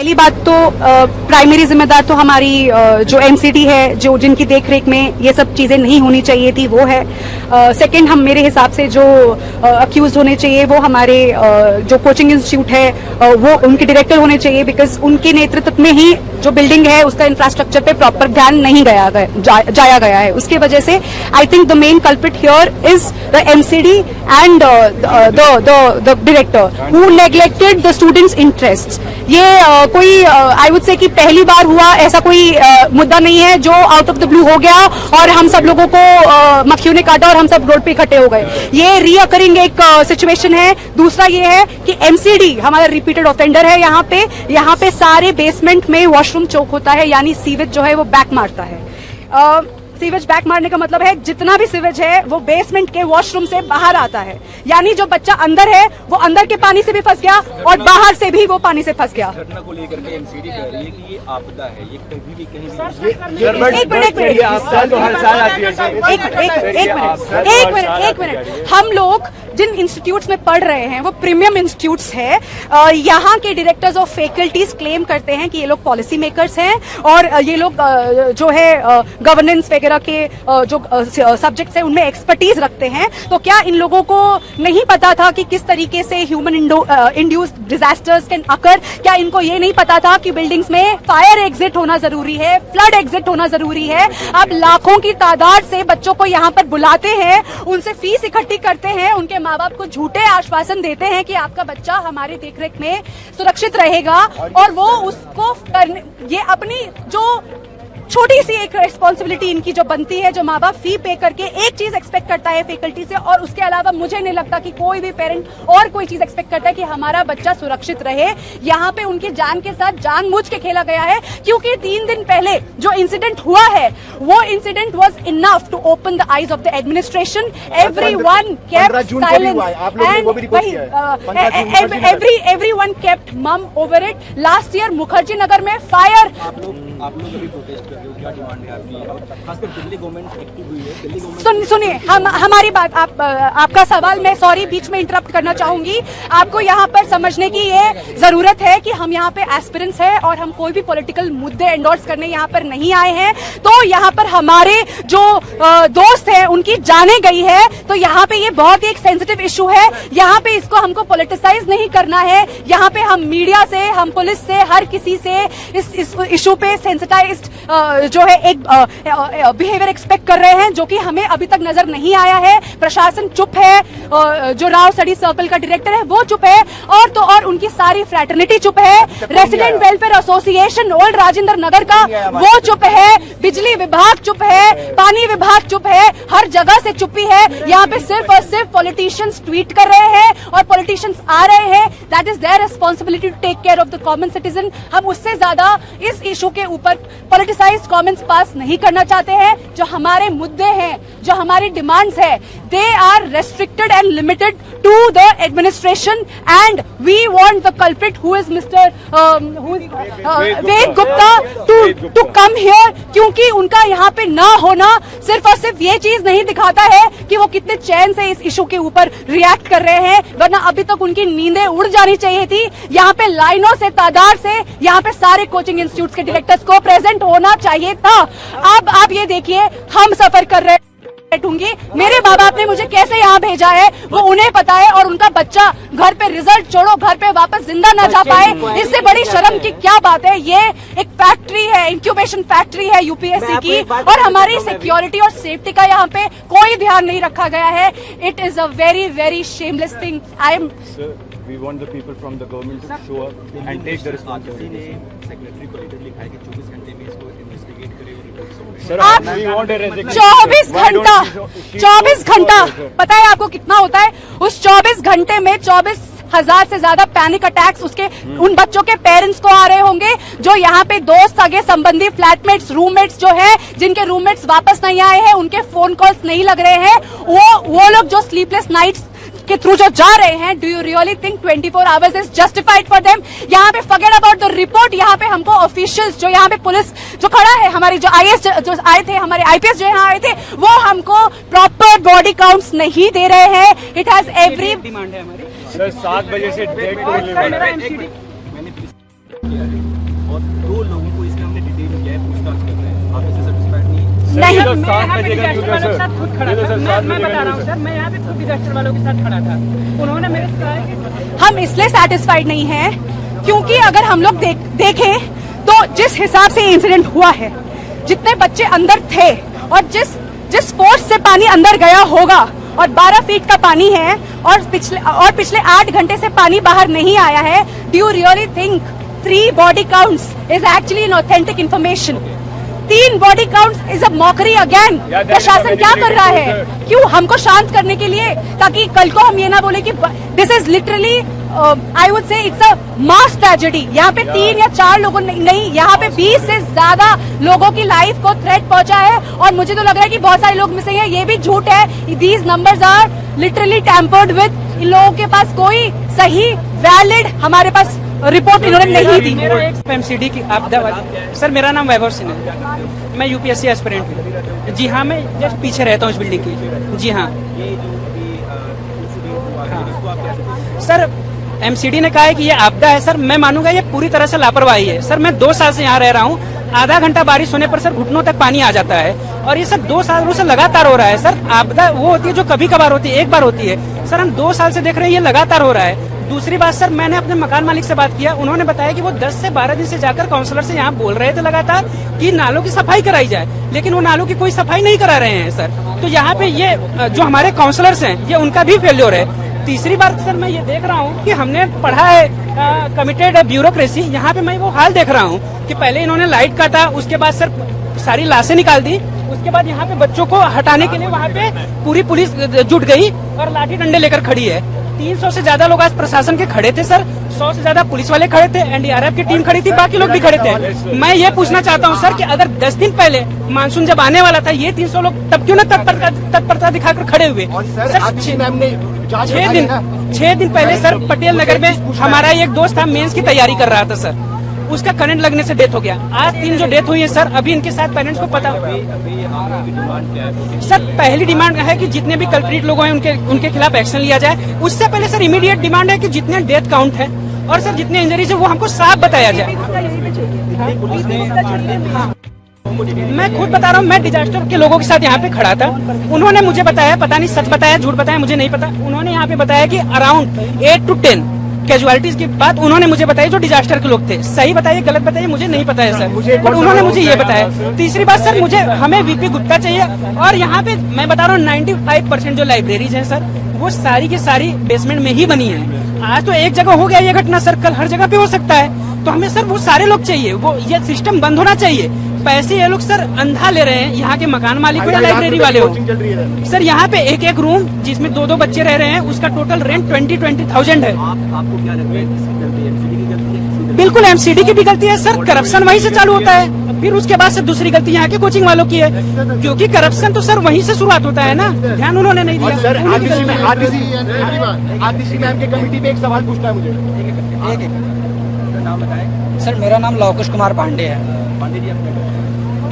पहली बात तो प्राइमरी जिम्मेदार तो हमारी जो एमसीडी है, जो जिनकी देखरेख में ये सब चीजें नहीं होनी चाहिए थी, वो है। सेकंड, हम मेरे हिसाब से जो अक्यूज होने चाहिए वो हमारे जो कोचिंग इंस्टीट्यूट है वो उनके डायरेक्टर होने चाहिए, बिकॉज उनके नेतृत्व में ही जो बिल्डिंग है उसका इंफ्रास्ट्रक्चर पे प्रॉपर ध्यान नहीं जाया गया है। उसके वजह से I think the main culprit here is the MCD and the director who neglected the students interest. ये कोई आई वुड से कि पहली बार हुआ ऐसा कोई मुद्दा नहीं है जो आउट ऑफ द ब्लू हो गया और हम सब लोगों को मक्खियों ने काटा और हम सब रोड पे इकट्ठे हो गए। ये रीअकरिंग एक सिचुएशन है। दूसरा ये है कि एमसीडी हमारा रिपीटेड ऑफेंडर है। यहाँ पे सारे बेसमेंट में वॉशरूम चौक होता है, यानी सीवेज जो है वो बैक मारता है। सीवेज बैक मारने का मतलब है जितना भी सीवेज है वो बेसमेंट के वॉशरूम से बाहर आता है, यानी जो बच्चा अंदर है वो अंदर के पानी से भी फंस गया और बाहर से भी वो पानी से फंस गया। घटना को लेकर के एमसीडी कह रही है कि ये आपदा है, ये कभी भी कहीं एक मिनट, हम लोग जिन इंस्टीट्यूट्स में पढ़ रहे हैं वो प्रीमियम इंस्टीट्यूट्स है। यहाँ के डायरेक्टर्स ऑफ फैकल्टीज क्लेम करते हैं कि ये लोग पॉलिसी मेकर्स हैं और ये लोग जो है गवर्नेंस वगैरह के जो सब्जेक्ट्स है उनमें एक्सपर्टीज रखते हैं। तो क्या इन लोगों को नहीं पता था कि किस तरीके से human induced disasters can occur? क्या इनको ये नहीं पता था कि बिल्डिंग्स में फायर एग्जिट होना जरूरी है, फ्लड एग्जिट होना जरूरी है? अब लाखों की तादाद से बच्चों को यहाँ पर बुलाते हैं, उनसे फीस इकट्ठी करते हैं, उनके माँ बाप को झूठे आश्वासन देते हैं कि आपका बच्चा हमारे देखरेख में सुरक्षित रहेगा, और वो उसको ये अपनी जो छोटी सी एक रिस्पॉन्सिबिलिटी इनकी जो बनती है, जो माँ बाप फी पे करके एक चीज एक्सपेक्ट करता है फैकल्टी से, और उसके अलावा मुझे नहीं लगता कि कोई भी पेरेंट और कोई चीज एक्सपेक्ट करता है कि हमारा बच्चा सुरक्षित रहे। यहाँ पे उनकी जान के साथ जानबूझ के खेला गया है, क्योंकि 3 दिन पहले जो इंसिडेंट हुआ है वो incident was enough to open the eyes of the administration. Everyone kept silence and everyone kept mum over it. Last year Mukherjee Nagar में फायर। आप लोग अभी प्रोटेस्ट कर रहे हो, क्या डिमांड है आपकी? खासकर दिल्ली गवर्नमेंट एक्टिव हुई है। दिल्ली गवर्नमेंट सुनिए, हमारी बात, आपका सवाल मैं सॉरी बीच में इंटरप्ट करना चाहूंगी। आपको यहाँ पर समझने की ये जरूरत है कि हम यहाँ पे एस्पिरेंट्स हैं और हम कोई भी पॉलिटिकल मुद्दे एंडोर्स करने यहाँ पर नहीं आए हैं। तो यहाँ पर हमारे जो दोस्त हैं उनकी जाने गई है, तो यहाँ पे ये बहुत ही एक सेंसिटिव इशू है। यहाँ पे इसको हमको पॉलिटिसाइज नहीं करना है। यहाँ पे हम मीडिया से, हम पुलिस से, हर किसी से इस इशू पे सेंसिटाइज्ड जो है एक बिहेवियर एक्सपेक्ट कर रहे हैं, जो कि हमें अभी तक नजर नहीं आया है। प्रशासन चुप है, जो राव स्टडी सर्कल का डायरेक्टर है वो चुप है, और तो और उनकी सारी फ्रैटर्निटी चुप है। Resident welfare association old Rajinder Nagar का वो चुप है, बिजली विभाग चुप है, पानी विभाग चुप है, हर जगह से चुप्पी है। यहाँ पे सिर्फ और सिर्फ पॉलिटिशियंस ट्वीट कर रहे हैं और पॉलिटिशियंस आ रहे हैं। That is their responsibility to take care of the common citizen. हम उससे ज्यादा इस इशू के ऊपर पॉलिटिसाइज्ड कमेंट्स पास नहीं करना चाहते हैं। जो हमारे मुद्दे हैं, जो हमारी डिमांड्स है, they are restricted and limited to the administration, and we want the culprit who is mister Ved Gupta to come here, क्योंकि उनका यहाँ पे ना होना सिर्फ और सिर्फ ये चीज नहीं दिखाता है कि वो कितने चैन से इस इशू के ऊपर रिएक्ट कर रहे हैं, वरना अभी तक उनकी नींदें उड़ जानी चाहिए थी। यहाँ पे लाइनों से, तादाद से यहाँ पे सारे कोचिंग इंस्टीट्यूट के डायरेक्टर्स को प्रेजेंट होना चाहिए था। अब आप ये देखिए, हम सफर कर रहे बैठूंगी, मेरे माँ बाप ने मुझे कैसे यहाँ भेजा है वो उन्हें पता है, और उनका बच्चा घर पे रिजल्ट छोड़ो, घर पे वापस जिंदा ना जा पाए, इससे बड़ी शर्म की क्या बात है। ये एक फैक्ट्री है, इंक्यूबेशन फैक्ट्री है यूपीएससी की, और हमारी सिक्योरिटी और सेफ्टी का यहाँ पे कोई ध्यान नहीं रखा गया है। It is a very very shameless thing. I am We want the people from the government to show up and take the responsibility. Secretary को लेटर लिखा है कि 24 घंटे में इसको इन्वेस्टिगेट करे और report submit. Sir, we want a resignation. 24 घंटा पता है आपको कितना होता है? उस 24 घंटे में 24,000 से ज्यादा पैनिक अटैक्स उसके उन बच्चों के पेरेंट्स को आ रहे होंगे, जो यहाँ पे दोस्त, सगे संबंधी, फ्लैटमेट्स, रूममेट्स जो है, जिनके रूममेट्स वापस नहीं आए हैं, उनके फोन कॉल्स नहीं लग रहे हैं, वो लोग जो स्लीपलेस नाइट्स के थ्रू जो जा रहे हैं, do you really think 24 hours is justified for them? यहाँ पे फॉरगेट अबाउट द रिपोर्ट, यहाँ पे हमको ऑफिशियल्स, जो यहाँ पे पुलिस जो खड़ा है, हमारी जो आईएएस जो आए थे, हमारे आईपीएस जो यहाँ आए थे, वो हमको प्रॉपर बॉडी काउंट्स नहीं दे रहे हैं। इट हैज एवरी डिमांड है हमारी। सर 7 बजे से डेट को और 2 लोगों को इसमें हमने डिटेन किया है, पूछताछ कर रहे हैं। आप इससे सेटिस्फाइड नहीं? नहीं, मैं यहाँ पे डिजास्टर वालों के साथ खुद खड़ा था। मैं बता रहा हूँ सर, मैं यहाँ पे खुद डिजास्टर वालों के साथ खड़ा था। उन्होंने मेरे से कहा कि हम इसलिए सेटिस्फाइड नहीं हैं क्योंकि अगर हम लोग देखें तो जिस हिसाब से इंसिडेंट हुआ है, जितने बच्चे अंदर थे और जिस फोर्स से पानी अंदर गया होगा, और 12 फीट का पानी है और पिछले 8 घंटे से पानी बाहर नहीं आया है। Do you really think 3 body counts is actually an authentic information? 3 body counts is a mockery again. प्रशासन क्या कर रहा है? क्यों? हमको शांत करने के लिए, ताकि कल को हम ये ना बोले कि this is literally I would say it's a mass tragedy. यहाँ पे 3 या 4 लोगों नहीं, यहाँ पे 20 से ज्यादा लोगों की लाइफ को थ्रेट पहुंचा है। और मुझे तो लग रहा है कि बहुत सारे लोग मिसिंग हैं। ये भी झूठ है। These numbers are literally tampered with. इन लोगों के पास कोई सही वैलिड हमारे पास रिपोर्ट इन्होंने नहीं दी। मेरा एक एमसीडी की आपदा वाली। सर मेरा नाम वैभव सिंह है, मैं यूपीएससी एस्पिरेंट हूँ। जी हाँ, मैं जस्ट पीछे रहता हूँ इस बिल्डिंग की। जी हाँ सर, एमसीडी ने कहा है कि ये आपदा है। सर मैं मानूंगा ये पूरी तरह से लापरवाही है। सर मैं 2 साल से यहाँ रह रहा हूँ। आधा घंटा बारिश होने पर सर घुटनों तक पानी आ जाता है, और ये सर 2 सालों से लगातार हो रहा है। सर आपदा वो होती है जो कभी कभार होती है, एक बार होती है। सर हम 2 साल से देख रहे हैं ये लगातार हो रहा है। दूसरी बात सर, मैंने अपने मकान मालिक से बात किया, उन्होंने बताया कि वो 10 से 12 दिन से जाकर काउंसलर से यहाँ बोल रहे थे लगातार कि नालों की सफाई कराई जाए, लेकिन वो नालों की कोई सफाई नहीं करा रहे हैं सर। तो यहाँ पे ये जो हमारे काउंसलर्स हैं, ये उनका भी फेल्योर है। तीसरी बात सर, मैं ये देख रहा हूँ कि हमने पढ़ा है कमिटेड ब्यूरोक्रेसी। यहाँ पे मैं वो हाल देख रहा हूँ कि पहले इन्होंने लाइट काटा, उसके बाद सर सारी लाशें निकाल दी, उसके बाद यहाँ पे बच्चों को हटाने के लिए वहाँ पे पूरी पुलिस जुट गई और लाठी डंडे लेकर खड़ी है। 300 से ज्यादा लोग आज प्रशासन के खड़े थे सर, 100 से ज्यादा पुलिस वाले खड़े थे, एनडीआरएफ की टीम खड़ी थी, बाकी लोग भी खड़े थे। मैं ये पूछना चाहता हूँ सर कि अगर 10 दिन पहले मानसून जब आने वाला था, ये 300 लोग तब क्यों न तत्परता दिखाकर खड़े हुए? सर 6 दिन पहले सर पटेल नगर में हमारा एक दोस्त था, मेंस की तैयारी कर रहा था सर, उसका करंट लगने से डेथ हो गया। आज 3 जो डेथ हुई है सर, अभी इनके साथ पेरेंट्स को पता। सर पहली डिमांड है कि जितने भी कल्प्रिट लोग हैं उनके खिलाफ एक्शन लिया जाए। उससे पहले सर इमीडिएट डिमांड है कि जितने डेथ काउंट है और सर जितने इंजरीज है वो हमको साफ बताया जाए। मैं खुद बता रहा हूँ, मैं डिजास्टर के लोगों के साथ यहाँ पे खड़ा था। उन्होंने मुझे बताया, पता नहीं सच बताया झूठ बताया मुझे नहीं पता, उन्होंने यहाँ पे बताया कि अराउंड 8 to 10 कैजुअलिटीज की बात उन्होंने मुझे बताई जो डिजास्टर के लोग थे। सही बताइए गलत बताइए मुझे नहीं पता है सर, पर उन्होंने मुझे ये बताया। तीसरी बात सर, हमें वीपी गुप्ता चाहिए। और यहाँ पे मैं बता रहा हूँ 95% जो लाइब्रेरीज हैं सर, वो सारी की सारी बेसमेंट में ही बनी है। आज तो एक जगह हो गया ये घटना सर, कल हर जगह पे हो सकता है। तो हमें सर वो सारे लोग चाहिए, वो ये सिस्टम बंद होना चाहिए। पैसे ये लोग सर अंधा ले रहे हैं, यहाँ के मकान मालिक हो या लाइब्रेरी वाले हो। सर यहाँ पे एक रूम जिसमें 2-2 बच्चे रह रहे हैं, उसका टोटल रेंट 20,000 है। आपको क्या लगता है एमसीडी की गलती है? बिल्कुल एमसीडी की भी गलती है सर, करप्शन वहीं से चालू होता है, फिर उसके बाद से दूसरी गलती यहाँ के कोचिंग वालों की है, क्योंकि करप्शन तो सर वहीं से शुरुआत होता है ना, ध्यान उन्होंने नहीं दिया। सर आरटीसी मैम के कमेटी पे एक सवाल पूछना है मुझे। नाम बताएं। सर मेरा नाम लवकुश कुमार पांडे है। पांडे जी, आप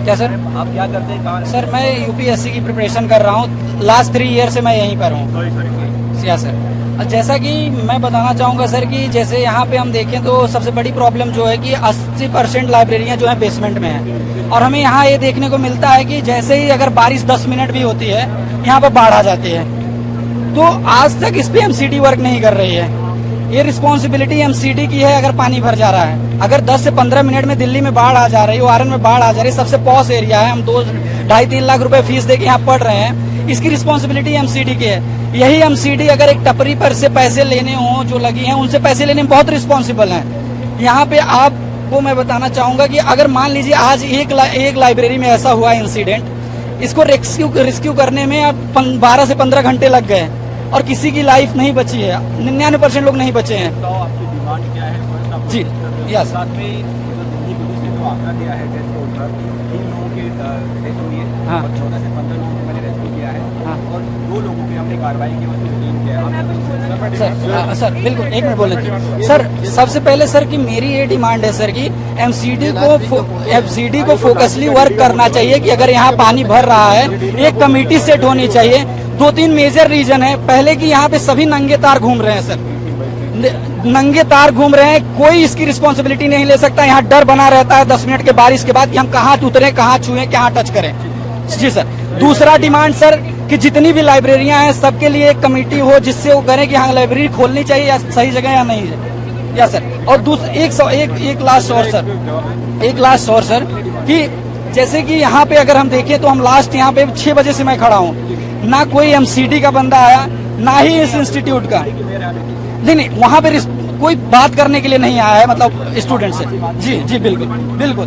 क्या सर? आप क्या करते हैं, कहाँ? सर मैं यूपीएससी की प्रिपरेशन कर रहा हूँ, लास्ट 3 ईयर से मैं यहीं पर हूँ। या सर जैसा कि मैं बताना चाहूँगा सर कि जैसे यहाँ पे हम देखें तो सबसे बड़ी प्रॉब्लम जो है कि 80% लाइब्रेरियाँ जो है बेसमेंट में है, और हमें यहाँ ये देखने को मिलता है कि जैसे ही अगर बारिश 10 मिनट भी होती है यहाँ पर बाढ़ आ जाती है। तो आज तक इस पे एमसीडी वर्क नहीं कर रही है। ये रिस्पॉन्सिबिलिटी एमसीडी की है। अगर पानी भर जा रहा है, अगर 10 से 15 मिनट में दिल्ली में बाढ़ आ जा रही है, वारन में बाढ़ आ जा रही है, सबसे पॉस एरिया है, हम 2-2.5-3 लाख रुपए फीस दे के यहाँ पढ़ रहे हैं, इसकी रिस्पॉन्सिबिलिटी एमसीडी की है। यही एमसीडी अगर एक टपरी पर से पैसे लेने हो जो लगी हैं, उनसे पैसे लेने में बहुत रिस्पॉन्सिबल है। यहाँ पे आपको मैं बताना चाहूंगा कि अगर मान लीजिए आज एक लाइब्रेरी में ऐसा हुआ इंसिडेंट, इसको रेस्क्यू करने में 12 से 15 घंटे लग गए और किसी की लाइफ नहीं बची है, 99% लोग नहीं बचे हैं। तो आपकी डिमांड क्या है? जी यस। साथ में दिल्ली पुलिस ने जो आंकड़ा दिया है डेथ टोल का, 3 लोगों की डेथ हुई है, हाँ। और 14 से 15 लोगों को मैंने रेस्क्यू किया है, हाँ। और 2 लोगों की हमने कार्रवाई की, मतलब डिटेन किया है। सर बिल्कुल 1 मिनट बोलने दीजिए सर। सबसे पहले सर कि मेरी ये डिमांड है सर कि एमसीडी को फोकसली वर्क करना चाहिए कि अगर यहाँ पानी भर रहा है एक कमेटी सेट होनी चाहिए। 2-3 मेजर रीजन है। पहले कि यहाँ पे सभी नंगे तार घूम रहे हैं सर, नंगे तार घूम रहे हैं, कोई इसकी रिस्पॉन्सिबिलिटी नहीं ले सकता। यहाँ डर बना रहता है 10 मिनट के बारिश के बाद कि हम कहाँ उतरें, कहाँ छुएं, कहाँ टच करें। जी सर। दूसरा डिमांड सर कि जितनी भी लाइब्रेरियां हैं सबके लिए एक कमेटी हो जिससे वो करें कि हाँ लाइब्रेरी खोलनी चाहिए या सही जगह या नहीं है या सर। और दूसरा एक लास्ट और सर कि जैसे कि यहाँ पे अगर हम देखें तो हम लास्ट यहाँ पे 6 बजे से मैं खड़ा हूँ, ना कोई एमसीडी का बंदा आया ना ही इस इंस्टीट्यूट का। नहीं वहाँ पे कोई बात करने के लिए नहीं आया है, मतलब स्टूडेंट से। जी जी बिल्कुल बिल्कुल।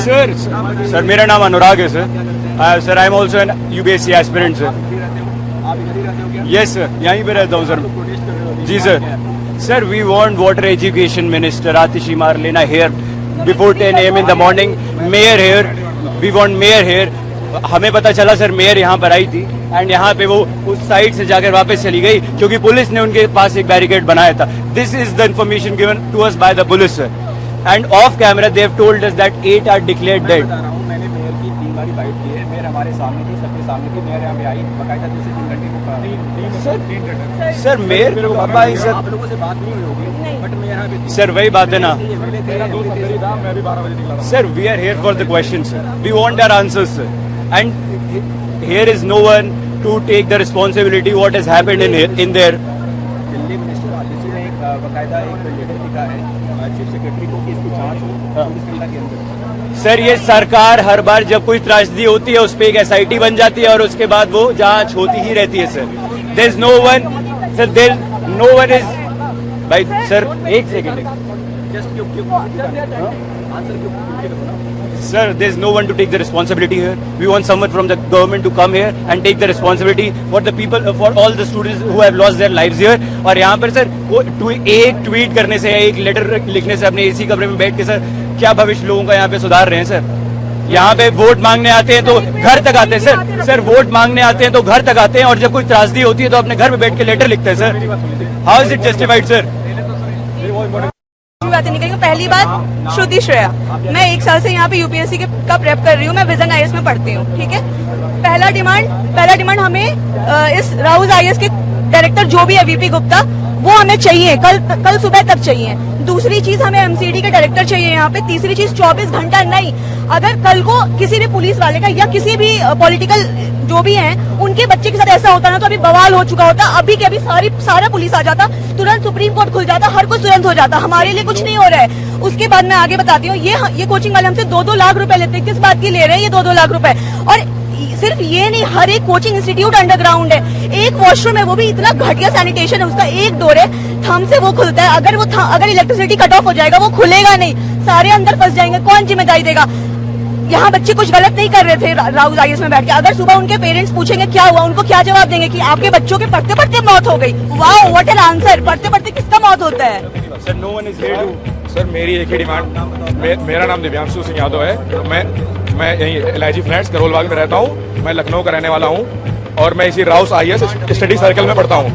सर मेरा नाम अनुराग है sir. Sir I am also an UPSC aspirant sir. Yes sir, यहीं पे रहता हूँ सर। जी sir. Sir we want water education minister Atishi Marlena here before 10 AM in the morning. Mayor here, we want mayor here. हमें पता चला sir mayor यहाँ पर आई थी एंड यहाँ पे वो उस साइड से जाकर वापस चली गई क्योंकि पुलिस ने उनके पास एक बैरिकेड बनाया था। This is the information given to us by the police sir and off camera they have told us that 8 are declared dead. मैंने मेयर की 3 बार बाइट की है, मेयर हमारे सामने थी, सबके सामने थी। मेयर यहाँ पे आई बकायदा 2 से 3 घंटे सर मेयर सर आप लोगों से बात नहीं हुई होगी बट मेयर यहाँ पे सर वही बात है ना sir. We are here for the question sir, we want our answers sir and here is no one to take the responsibility what has happened in there. Delhi minister Atishi ने एक बकायदा एक लेटर लिखा है चीफ सेक्रेटरी को कि इसकी जांच हो 24 घंटे के अंदर। सर ये सरकार हर बार जब कोई त्रासदी होती है उस पर एक SIT बन जाती है और उसके बाद वो जांच होती ही रहती है sir. There is no one sir, there no one is भाई सर एक second Sir, there is no one to take the responsibility here. We want someone from the government to come here and take the responsibility for the people, for all the students who have lost their lives here. और यहाँ पर sir एक tweet करने से या एक letter लिखने से अपने AC कमरे में बैठ के सर क्या भविष्य लोगों का यहाँ पे सुधार रहे हैं सर। यहाँ पे वोट मांगने आते हैं तो घर तक आते हैं सर। सर वोट मांगने आते हैं तो घर तक आते हैं और जब कोई त्रासदी होती है तो अपने घर में बैठ के लेटर लिखते हैं sir. How is it justified sir? बातें निकलेंगी। पहली बात श्रुति श्रेया, मैं 1 साल से यहाँ पे यूपीएससी का प्रेप कर रही हूँ, मैं विजन IAS में पढ़ती हूँ। ठीक है, पहला डिमांड हमें इस राउज IAS के डायरेक्टर जो भी है VP गुप्ता वो हमें चाहिए, कल सुबह तक चाहिए। दूसरी चीज हमें MCD के डायरेक्टर चाहिए यहाँ पे। तीसरी चीज 24 घंटा नहीं, अगर कल को किसी भी पुलिस वाले का या किसी भी पॉलिटिकल जो भी हैं उनके बच्चे के साथ ऐसा होता ना तो अभी बवाल हो चुका होता। अभी के अभी सारा पुलिस आ जाता, तुरंत सुप्रीम कोर्ट खुल जाता, हर कुछ तुरंत हो जाता। हमारे लिए कुछ नहीं हो रहा है। उसके बाद मैं आगे बताती हूँ, ये कोचिंग वाले हमसे 2-2 लाख रुपए लेते हैं। किस बात की ले रहे हैं ये 2-2 लाख रुपए? और सिर्फ ये नहीं, हर एक कोचिंग इंस्टीट्यूट अंडरग्राउंड है। एक वॉशरूम है वो भी इतना घटिया सैनिटेशन है, उसका एक डोर है, थंब से वो खुलता है। अगर इलेक्ट्रिसिटी कट ऑफ हो जाएगा वो खुलेगा नहीं, सारे अंदर फंस जाएंगे। कौन जिम्मेदारी देगा? यहाँ बच्चे कुछ गलत नहीं कर रहे थे राउज IAS में बैठ के। अगर सुबह उनके पेरेंट्स पूछेंगे क्या हुआ, उनको क्या जवाब देंगे कि आपके बच्चों के पढ़ते पढ़ते मौत हो गई। Wow what an answer. पढ़ते पढ़ते किसका मौत होता है? Sir no one is here too. Sir मेरी एक ही डिमांड, मेरा नाम दिव्यांशु सिंह यादव है, तो मैं यहीं LIG फ्लैट्स करोल बाग में रहता हूँ। मैं लखनऊ का रहने वाला हूँ और मैं इसी राउस IAS स्टडी सर्कल में पढ़ता हूँ।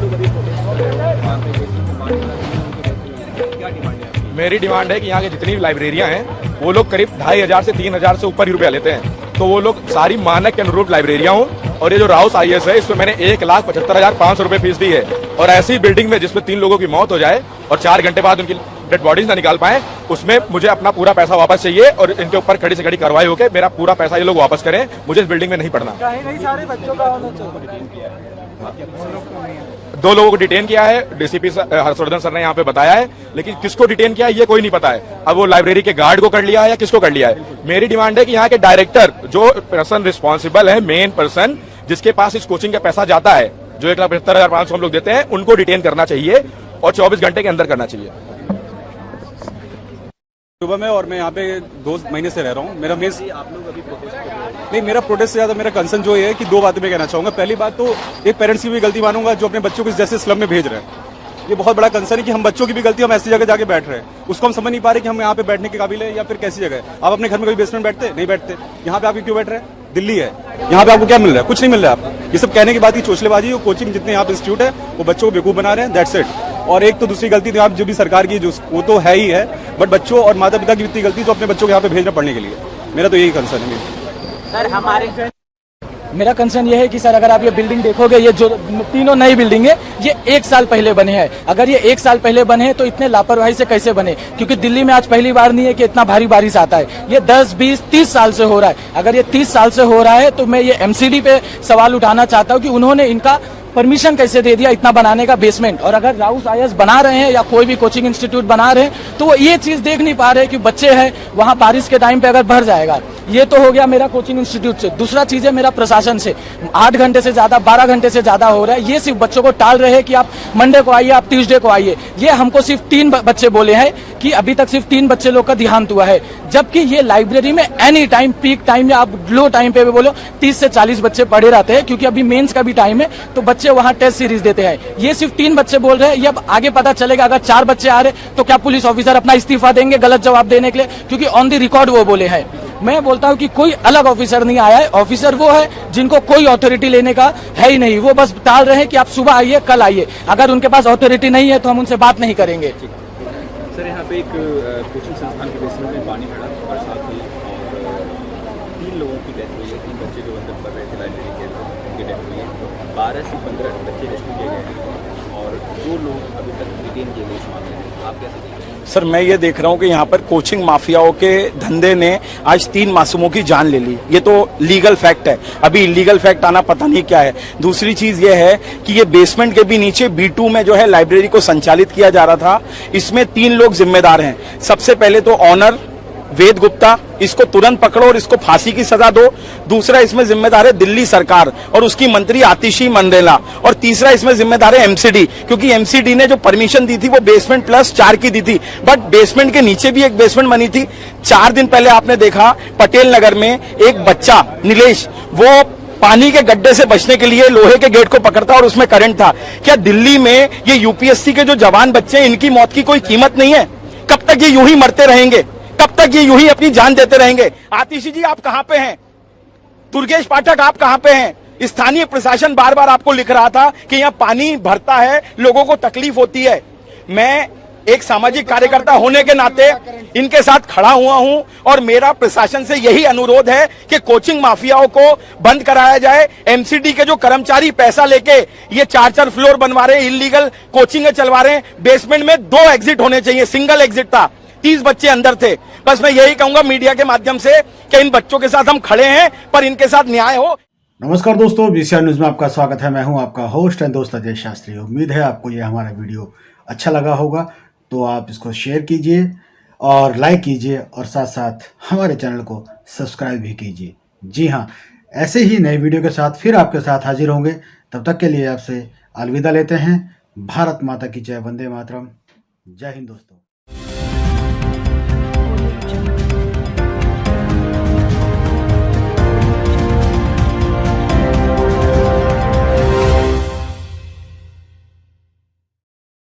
मेरी डिमांड है कि यहाँ की जितनी भी लाइब्रेरियाँ हैं वो लोग करीब 2500 से 3000 से ऊपर ही रुपया लेते हैं, तो वो लोग सारी मानक के अनुरूप लाइब्रेरियाँ हों। और ये जो राउस IAS है इसमें मैंने 1,75,500 रुपए फीस दी है और ऐसी बिल्डिंग में जिसमें 3 लोगों की मौत हो जाए और 4 घंटे बाद उनकी डेड बॉडीज ना निकाल पाए, उसमें मुझे अपना पूरा पैसा वापस चाहिए और इनके ऊपर खड़ी से खड़ी कार्रवाई होकर मेरा पूरा पैसा ये लोग वापस करें। मुझे इस बिल्डिंग में नहीं पढ़ना। सारे बच्चों का 2 लोगों को डिटेन किया है, DCP हर्षवर्धन सर ने यहाँ पे बताया है, लेकिन किसको डिटेन किया है ये कोई नहीं पता है। अब वो लाइब्रेरी के गार्ड को कर लिया है या किसको कर लिया है। मेरी डिमांड है कि यहाँ के डायरेक्टर जो पर्सन रिस्पॉन्सिबल है, मेन पर्सन जिसके पास इस कोचिंग का पैसा जाता है, जो 1,75,500 हम लोग देते हैं, उनको डिटेन करना चाहिए और 24 घंटे के अंदर करना चाहिए। सुबह में और मैं यहाँ पे 2 महीने से रह रहा हूँ। मेरा मेरा प्रोटेस्ट से ज्यादा मेरा कंसर्न जो है कि 2 बातें मैं कहना चाहूंगा। पहली बात तो एक पेरेंट्स की भी गलती मानूंगा जो अपने बच्चों को जैसे स्लम में भेज रहे हैं। ये बहुत बड़ा कंसर्न है कि हम बच्चों की भी गलती, हम ऐसी जगह जाके बैठ रहे हैं, उसको हम समझ नहीं पा रहे कि हम यहाँ पे बैठने के काबिल है या फिर कैसी जगह है। आप अपने घर में कभी बेसमेंट बैठते नहीं बैठते, यहाँ पे आप क्यों बैठ रहे हैं? दिल्ली है, यहाँ पे आपको क्या मिल रहा है? कुछ नहीं मिल रहा है आपको। ये सब कहने की बात की चोचलेबाजी। वो कोचिंग जितने यहाँ पे इंस्टीट्यूट है वो बच्चों को बेवकूफ बना रहे हैं, दैट्स इट। और एक तो दूसरी गलती तो आप जो भी सरकार की जो वो तो है ही है, बट बच्चों और माता पिता की इतनी गलती तो अपने बच्चों को यहाँ पे भेजना पढ़ने के लिए। मेरा तो यही कंसर्न है। सर हमारे मेरा कंसर्न ये है कि सर अगर आप ये बिल्डिंग देखोगे, ये जो तीनों नई बिल्डिंग है ये 1 साल पहले बने हैं। अगर ये 1 साल पहले बने हैं तो इतने लापरवाही से कैसे बने? क्योंकि दिल्ली में आज पहली बार नहीं है कि इतना भारी बारिश आता है। ये 10, 20, 30 साल से हो रहा है। अगर ये 30 साल से हो रहा है तो मैं ये MCD पे सवाल उठाना चाहता हूँ कि उन्होंने इनका परमिशन कैसे दे दिया इतना बनाने का बेसमेंट। और अगर राउस IAS बना रहे हैं या कोई भी कोचिंग इंस्टीट्यूट बना रहे हैं तो वो ये चीज देख नहीं पा रहे कि बच्चे हैं वहां बारिश के टाइम पे अगर भर जाएगा। ये तो हो गया मेरा कोचिंग इंस्टीट्यूट से। दूसरा चीज है मेरा प्रशासन से। 8 घंटे से ज्यादा, 12 घंटे से ज्यादा हो रहा है। ये सिर्फ बच्चों को टाल रहे हैं कि आप मंडे को आइए, आप ट्यूसडे को आइए। ये हमको सिर्फ 3 बच्चे बोले हैं कि अभी तक सिर्फ 3 बच्चे लोग का देहांत हुआ है, जबकि ये लाइब्रेरी में एनी टाइम, पीक टाइम या आप लो टाइम पे भी बोलो 30 से 40 बच्चे पढ़े रहते हैं, क्योंकि अभी मेंस का भी टाइम है तो बच्चे वहां टेस्ट सीरीज देते हैं। ये सिर्फ 3 बच्चे बोल रहे हैं। ये अब आगे पता चलेगा अगर 4 बच्चे आ रहे तो क्या पुलिस ऑफिसर अपना इस्तीफा देंगे गलत जवाब देने के लिए? क्योंकि ऑन द रिकॉर्ड वो बोले हैं। मैं बोलता हूं कि कोई अलग ऑफिसर नहीं आया है। ऑफिसर वो है जिनको कोई अथॉरिटी लेने का है ही नहीं। वो बस टाल रहे हैं कि आप सुबह आइए, कल आइए। अगर उनके पास अथॉरिटी नहीं है तो हम उनसे बात नहीं करेंगे। सर यहाँ पे एक कोचिंग संस्थान के बेसमेंट में पानी भरा, बरसात हुई और 3 लोगों की डेथ हुई है। 3 बच्चे जो अंदर पढ़ रहे थे लाइब्रेरी के अंदर, उनकी डेथ हुई है। 12 से 15 बच्चे रेस्क्यू किए गए हैं और 2 लोग अभी तक डिटेन किए गए इस मामले में। आप कैसे देखते हैं? सर मैं ये देख रहा हूँ कि यहाँ पर कोचिंग माफियाओं के धंधे ने आज 3 मासूमों की जान ले ली। ये तो लीगल फैक्ट है, अभी इलीगल फैक्ट आना पता नहीं क्या है। दूसरी चीज ये है कि ये बेसमेंट के भी नीचे B2 में जो है लाइब्रेरी को संचालित किया जा रहा था। इसमें 3 लोग जिम्मेदार हैं। सबसे पहले तो ऑनर वेद गुप्ता, इसको तुरंत पकड़ो और इसको फांसी की सजा दो। दूसरा इसमें जिम्मेदार है दिल्ली सरकार और उसकी मंत्री आतिशी मंडेला। और तीसरा इसमें जिम्मेदार है MCD, क्योंकि MCD ने जो परमिशन दी थी वो बेसमेंट प्लस 4 की दी थी, बट बेसमेंट के नीचे भी एक बेसमेंट बनी थी। 4 दिन पहले आपने देखा पटेल नगर में एक बच्चा नीलेश, वो पानी के गड्ढे से बचने के लिए लोहे के गेट को पकड़ता और उसमें करंट था। क्या दिल्ली में ये UPSC के जो जवान बच्चे हैं इनकी मौत की कोई कीमत नहीं है? कब तक ये यूं ही मरते रहेंगे? कब तक ये यूं ही अपनी जान देते रहेंगे? आतिशी जी आप कहां पे हैं? दुर्गेश पाठक आप कहां पे हैं? स्थानीय प्रशासन बार बार आपको लिख रहा था कि यहां पानी भरता है, लोगों को तकलीफ होती है। मैं एक सामाजिक कार्यकर्ता होने के नाते इनके साथ खड़ा हुआ हूं और मेरा प्रशासन से यही अनुरोध है कि कोचिंग माफियाओं को बंद कराया जाए। MCD के जो कर्मचारी पैसा लेके ये 4-4 फ्लोर बनवा रहे हैं, इलीगल कोचिंग चलवा रहे हैं। बेसमेंट में 2 एग्जिट होने चाहिए, सिंगल एग्जिट था। 30 बच्चे अंदर थे। बस मैं यही कहूंगा मीडिया के माध्यम से कि इन बच्चों के साथ हम खड़े हैं, पर इनके साथ न्याय हो। नमस्कार दोस्तों, BCR न्यूज में आपका स्वागत है। मैं हूं आपका होस्ट एंड दोस्त अजय शास्त्री। उम्मीद है आपको ये हमारा वीडियो अच्छा लगा होगा, तो आप इसको शेयर कीजिए और लाइक कीजिए और साथ साथ हमारे चैनल को सब्सक्राइब भी कीजिए। जी हाँ, ऐसे ही नए वीडियो के साथ फिर आपके साथ हाजिर होंगे। तब तक के लिए आपसे अलविदा लेते हैं। भारत माता की जय, वंदे मातरम। जय हिंद दोस्तों।